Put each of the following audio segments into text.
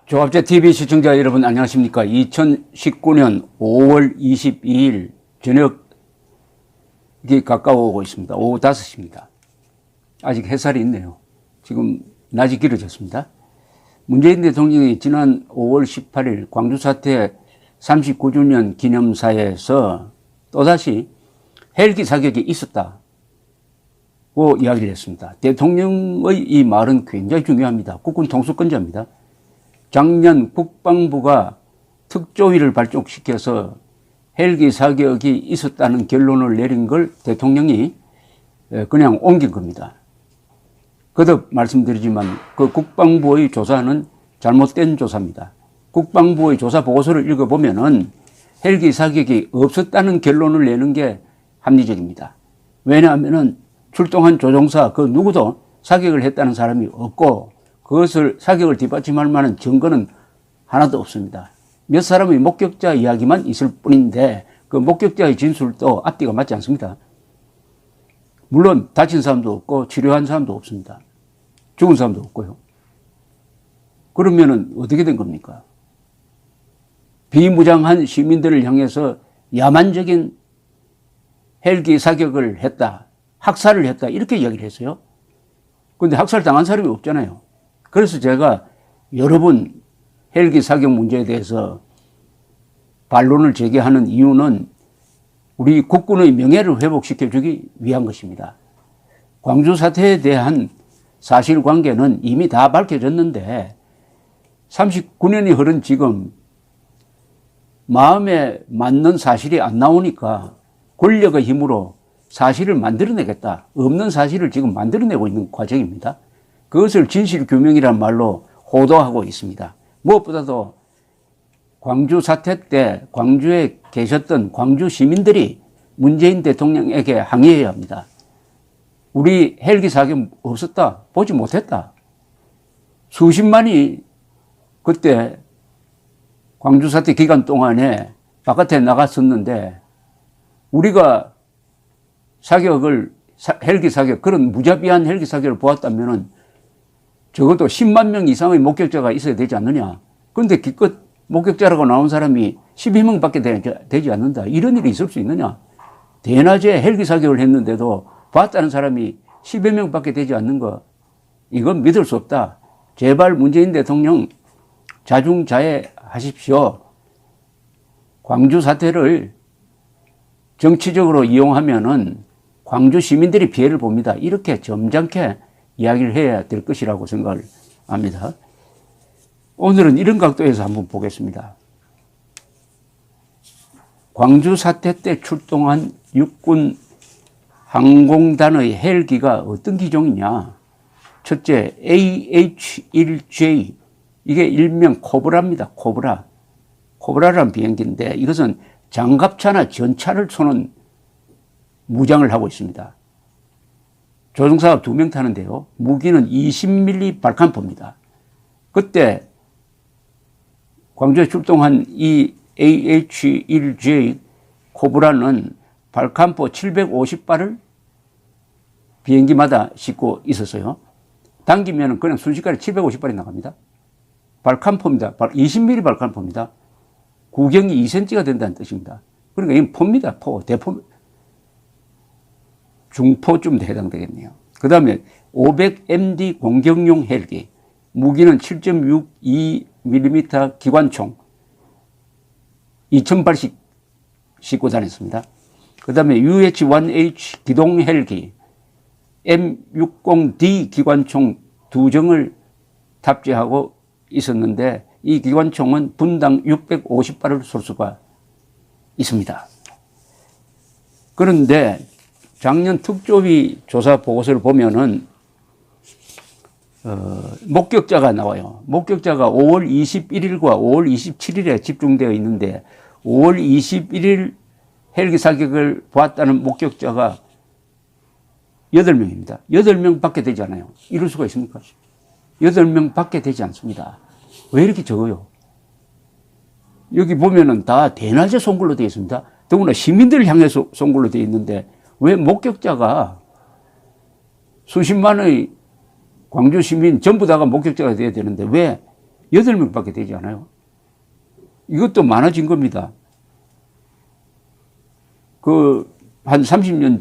조합제 TV 시청자 여러분 안녕하십니까? 2019년 5월 22일 저녁이 가까워오고 있습니다. 오후 5시입니다. 아직 햇살이 있네요. 지금 낮이 길어졌습니다. 문재인 대통령이 지난 5월 18일 광주 사태 39주년 기념사에서 또다시 헬기 사격이 있었다고 이야기를 했습니다. 대통령의 이 말은 굉장히 중요합니다. 국군 통수권자입니다. 작년 국방부가 특조위를 발족시켜서 헬기 사격이 있었다는 결론을 내린 걸 대통령이 그냥 옮긴 겁니다. 거듭 말씀드리지만 그 국방부의 조사는 잘못된 조사입니다. 국방부의 조사 보고서를 읽어보면은 헬기 사격이 없었다는 결론을 내는 게 합리적입니다. 왜냐하면은 출동한 조종사 그 누구도 사격을 했다는 사람이 없고 그것을 사격을 뒷받침할 만한 증거는 하나도 없습니다. 몇 사람의 목격자 이야기만 있을 뿐인데 그 목격자의 진술도 앞뒤가 맞지 않습니다. 물론 다친 사람도 없고 치료한 사람도 없습니다. 죽은 사람도 없고요. 그러면은 어떻게 된 겁니까? 비무장한 시민들을 향해서 야만적인 헬기 사격을 했다, 학살을 했다 이렇게 이야기를 했어요. 그런데 학살 당한 사람이 없잖아요. 그래서 제가 여러 번 헬기 사격 문제에 대해서 반론을 제기하는 이유는 우리 국군의 명예를 회복시켜주기 위한 것입니다. 광주 사태에 대한 사실관계는 이미 다 밝혀졌는데 39년이 흐른 지금 마음에 맞는 사실이 안 나오니까 권력의 힘으로 사실을 만들어내겠다. 없는 사실을 지금 만들어내고 있는 과정입니다. 그것을 진실규명이라는 말로 호도하고 있습니다. 무엇보다도 광주 사태 때 광주에 계셨던 광주 시민들이 문재인 대통령에게 항의해야 합니다. 우리 헬기 사격 없었다, 보지 못했다. 수십만이 그때 광주 사태 기간 동안에 바깥에 나갔었는데 우리가 헬기 사격, 그런 무자비한 헬기 사격을 보았다면은 적어도 10만 명 이상의 목격자가 있어야 되지 않느냐. 그런데 기껏 목격자라고 나온 사람이 12명밖에 되지 않는다. 이런 일이 있을 수 있느냐. 대낮에 헬기 사격을 했는데도 봤다는 사람이 10여 명밖에 되지 않는 거, 이건 믿을 수 없다. 제발 문재인 대통령 자중자애하십시오. 광주 사태를 정치적으로 이용하면은 광주 시민들이 피해를 봅니다. 이렇게 점잖게 이야기를 해야 될 것이라고 생각을 합니다. 오늘은 이런 각도에서 한번 보겠습니다. 광주 사태 때 출동한 육군 항공단의 헬기가 어떤 기종이냐. 첫째, AH-1J. 이게 일명 코브라입니다. 코브라. 코브라라는 비행기인데 이것은 장갑차나 전차를 쏘는 무장을 하고 있습니다. 조종사가 2명 타는데요. 무기는 20mm 발칸포입니다. 그때 광주에 출동한 이 AH-1J 코브라는 발칸포 750발을 비행기마다 싣고 있었어요. 당기면 그냥 순식간에 750발이 나갑니다. 발칸포입니다. 20mm 발칸포입니다. 구경이 2cm가 된다는 뜻입니다. 그러니까 이건 포입니다. 포, 대포. 중포쯤 해당되겠네요. 그 다음에 500MD 공격용 헬기, 무기는 7.62mm 기관총 2000발씩 싣고 다녔습니다. 그 다음에 UH-1H 기동 헬기, M60D 기관총 2정을 탑재하고 있었는데 이 기관총은 분당 650발을 쏠 수가 있습니다. 그런데 작년 특조위 조사 보고서를 보면은 목격자가 나와요. 목격자가 5월 21일과 5월 27일에 집중되어 있는데 5월 21일 헬기 사격을 보았다는 목격자가 8명입니다. 8명밖에 되지 않아요. 이럴 수가 있습니까? 8명밖에 되지 않습니다. 왜 이렇게 적어요? 여기 보면은 다 대낮에 쏜 걸로 되어 있습니다. 더구나 시민들을 향해서 쏜 걸로 되어 있는데 왜 목격자가 수십만의 광주 시민 전부 다가 목격자가 돼야 되는데 왜 8명밖에 되지 않아요. 이것도 많아진 겁니다. 한 30년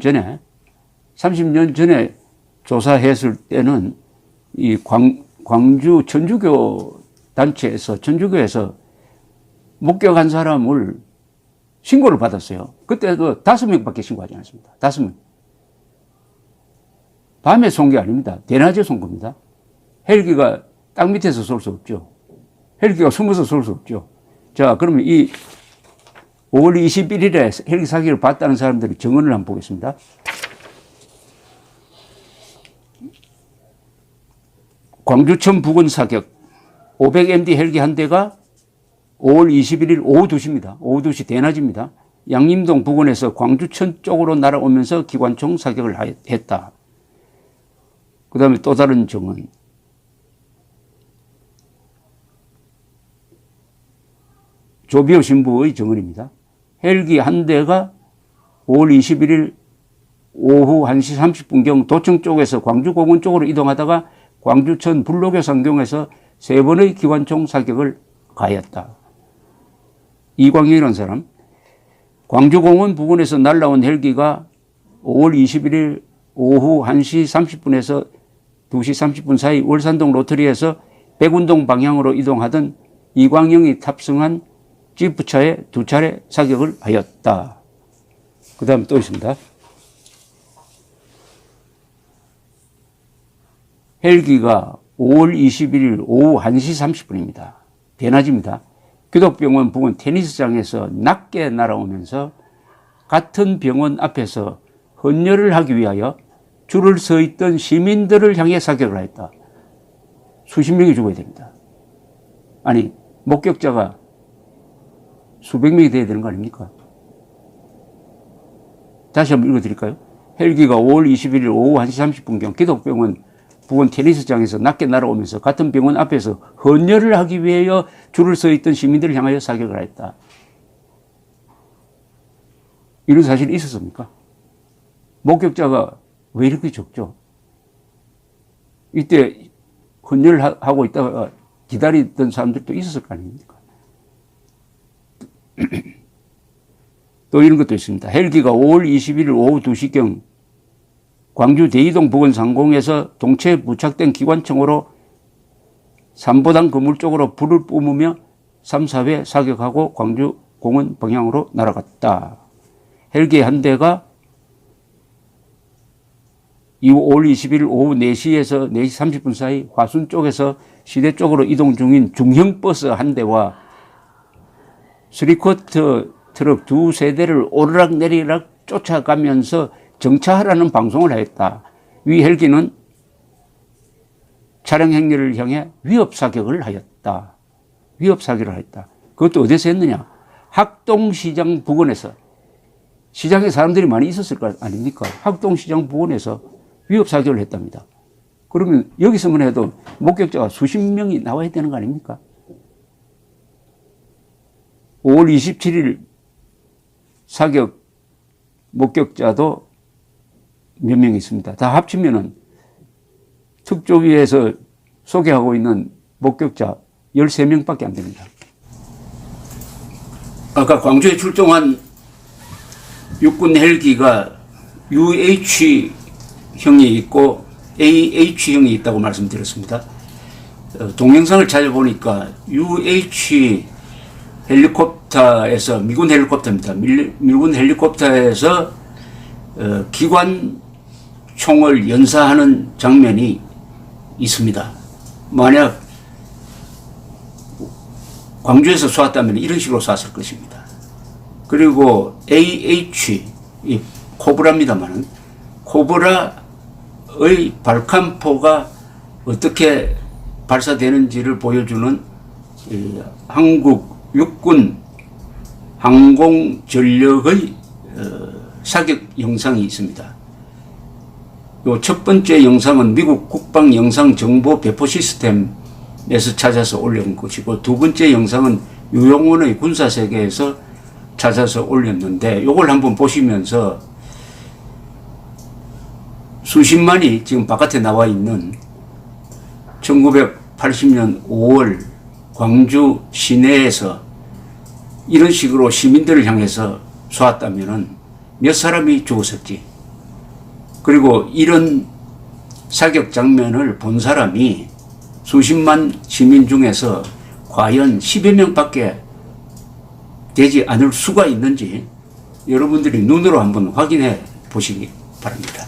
전에 조사했을 때는 이 광주 천주교 단체에서, 천주교에서 목격한 사람을 신고를 받았어요. 그때도 5명밖에 신고하지 않았습니다. 5명. 밤에 쏜 게 아닙니다. 대낮에 쏜 겁니다. 헬기가 땅 밑에서 쏠 수 없죠. 헬기가 숨어서 쏠 수 없죠. 자, 그러면 이 5월 21일에 헬기 사기를 봤다는 사람들의 증언을 한번 보겠습니다. 광주천 부근 사격 500MD 헬기 한 대가 5월 21일 오후 2시입니다. 오후 2시 대낮입니다. 양림동 부근에서 광주천 쪽으로 날아오면서 기관총 사격을 했다. 그 다음에 또 다른 증언. 조비오 신부의 증언입니다. 헬기 한 대가 5월 21일 오후 1시 30분경 도청 쪽에서 광주공원 쪽으로 이동하다가 광주천 불로교 상경에서 3번의 기관총 사격을 가했다. 이광영이라는 사람. 광주공원 부근에서 날아온 헬기가 5월 21일 오후 1시 30분에서 2시 30분 사이 월산동 로터리에서 백운동 방향으로 이동하던 이광영이 탑승한 지프차에 2차례 사격을 하였다. 그 다음에 또 있습니다. 헬기가 5월 21일 오후 1시 30분입니다. 대낮입니다. 기독병원 부근 테니스장에서 낮게 날아오면서 같은 병원 앞에서 헌혈을 하기 위하여 줄을 서 있던 시민들을 향해 사격을 하였다. 수십 명이 죽어야 됩니다. 아니, 목격자가 수백 명이 돼야 되는 거 아닙니까? 다시 한번 읽어드릴까요? 헬기가 5월 21일 오후 1시 30분경 기독병원 부근 테니스장에서 낮게 날아오면서 같은 병원 앞에서 헌혈을 하기 위하여 줄을 서 있던 시민들을 향하여 사격을 하였다. 이런 사실이 있었습니까? 목격자가 왜 이렇게 적죠? 이때 헌혈하고 있다가 기다리던 사람들도 있었을 거 아닙니까? 또 이런 것도 있습니다. 헬기가 5월 21일 오후 2시경 광주 대이동 부근 상공에서 동체에 부착된 기관총으로 삼보당 건물 쪽으로 불을 뿜으며 3, 4회 사격하고 광주 공원 방향으로 날아갔다. 헬기 한 대가 5월 21일 오후 4시에서 4시 30분 사이 화순 쪽에서 시대 쪽으로 이동 중인 중형 버스 한 대와 3쿼터 트럭 2세대를 오르락 내리락 쫓아가면서 정차하라는 방송을 하였다. 위 헬기는 차량 행렬을 향해 위협 사격을 하였다. 위협 사격을 하였다. 그것도 어디서 했느냐? 학동시장 부근에서. 시장에 사람들이 많이 있었을 거 아닙니까? 학동시장 부근에서 위협 사격을 했답니다. 그러면 여기서만 해도 목격자가 수십 명이 나와야 되는 거 아닙니까? 5월 27일 사격 목격자도 몇 명 있습니다. 다 합치면은 특조위에서 소개하고 있는 목격자 13명밖에 안 됩니다. 아까 광주에 출동한 육군 헬기가 UH형이 있고 AH형이 있다고 말씀드렸습니다. 동영상을 찾아보니까 UH 헬리콥터에서, 미군 헬리콥터입니다. 미군 헬리콥터에서 기관총을 연사하는 장면이 있습니다. 만약 광주에서 쏘았다면 이런 식으로 쐈을 것입니다. 그리고 AH, 이 코브라입니다만, 코브라의 발칸포가 어떻게 발사되는지를 보여주는 한국 육군 항공전력의 사격 영상이 있습니다. 요 첫 번째 영상은 미국 국방영상정보 배포 시스템에서 찾아서 올린 것이고, 두 번째 영상은 유용원의 군사세계에서 찾아서 올렸는데, 요걸 한번 보시면서 수십만이 지금 바깥에 나와 있는 1980년 5월 광주 시내에서 이런 식으로 시민들을 향해서 쏘았다면 몇 사람이 죽었을지, 그리고 이런 사격 장면을 본 사람이 수십만 시민 중에서 과연 10여 명밖에 되지 않을 수가 있는지 여러분들이 눈으로 한번 확인해 보시기 바랍니다.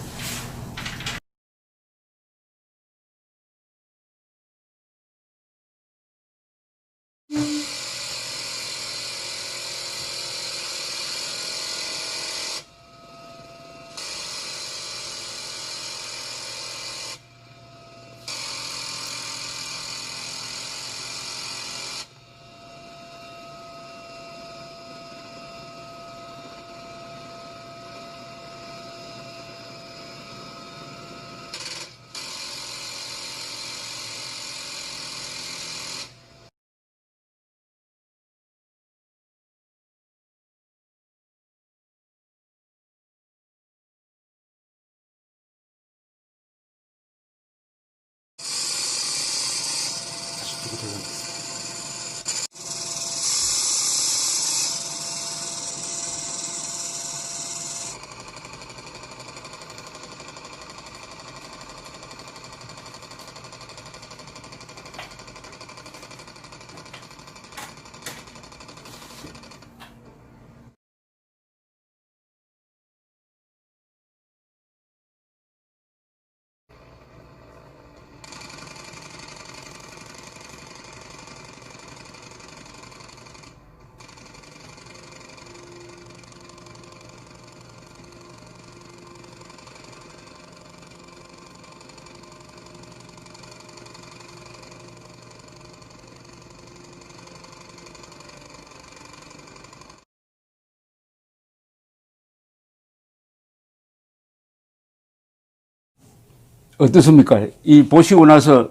어떻습니까? 이 보시고 나서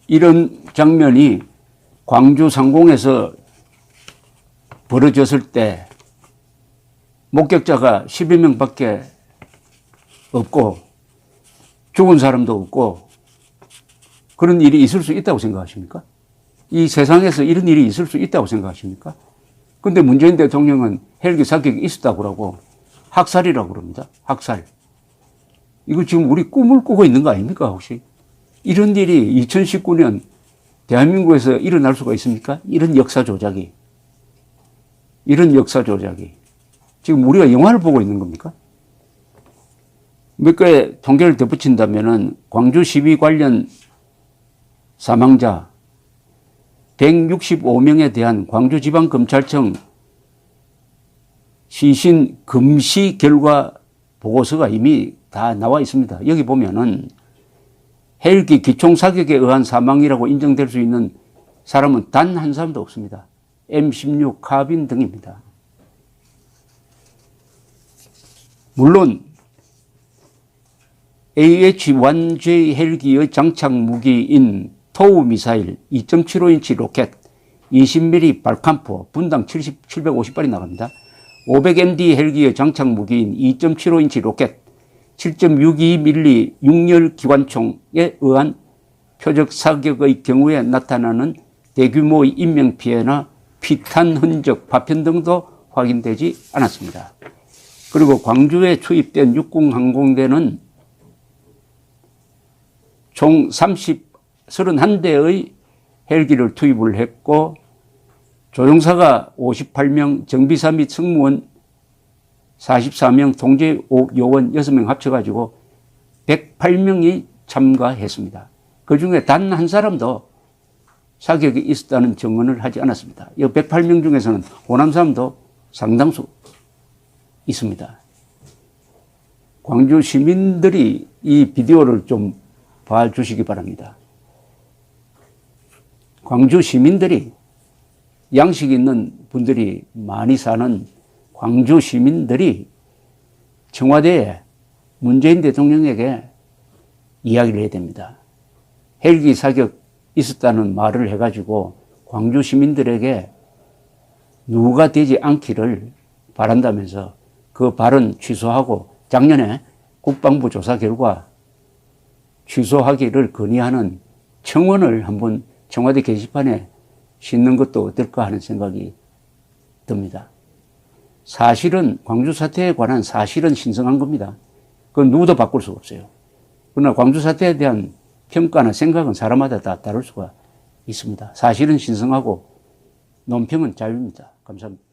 이런 장면이 광주 상공에서 벌어졌을 때 목격자가 10여 명밖에 없고 죽은 사람도 없고 그런 일이 있을 수 있다고 생각하십니까? 이 세상에서 이런 일이 있을 수 있다고 생각하십니까? 근데 문재인 대통령은 헬기 사격이 있었다고 그러고 학살이라고 그럽니다. 학살. 이거 지금 우리 꿈을 꾸고 있는 거 아닙니까, 혹시? 이런 일이 2019년 대한민국에서 일어날 수가 있습니까? 이런 역사 조작이. 이런 역사 조작이. 지금 우리가 영화를 보고 있는 겁니까? 몇 개의 통계를 덧붙인다면은 광주 시위 관련 사망자 165명에 대한 광주지방검찰청 시신 금시 결과 보고서가 이미 다 나와 있습니다. 여기 보면은 헬기 기총 사격에 의한 사망이라고 인정될 수 있는 사람은 단 한 사람도 없습니다. M16 카빈 등입니다. 물론 AH-1J 헬기의 장착 무기인 토우 미사일 2.75인치 로켓 20mm 발칸포 분당 750발이 나갑니다. 500MD 헬기의 장착 무기인 2.75인치 로켓 7.62mm 육열 기관총에 의한 표적 사격의 경우에 나타나는 대규모의 인명피해나 피탄 흔적, 파편 등도 확인되지 않았습니다. 그리고 광주에 투입된 육군항공대는 총 31대의 헬기를 투입을 했고 조종사가 58명, 정비사 및 승무원 44명, 통제 요원 6명 합쳐가지고 108명이 참가했습니다. 그중에 단 한 사람도 사격이 있었다는 증언을 하지 않았습니다. 이 108명 중에서는 호남 사람도 상당수 있습니다. 광주 시민들이 이 비디오를 좀 봐주시기 바랍니다. 광주 시민들이 양식 있는 분들이 많이 사는 광주 시민들이 청와대에 문재인 대통령에게 이야기를 해야 됩니다. 헬기 사격 있었다는 말을 해가지고 광주 시민들에게 누가 되지 않기를 바란다면서 그 발언 취소하고 작년에 국방부 조사 결과 취소하기를 건의하는 청원을 한번 청와대 게시판에 싣는 것도 어떨까 하는 생각이 듭니다. 사실은 광주 사태에 관한 사실은 신성한 겁니다. 그건 누구도 바꿀 수가 없어요. 그러나 광주 사태에 대한 평가나 생각은 사람마다 다 다를 수가 있습니다. 사실은 신성하고 논평은 자유입니다. 감사합니다.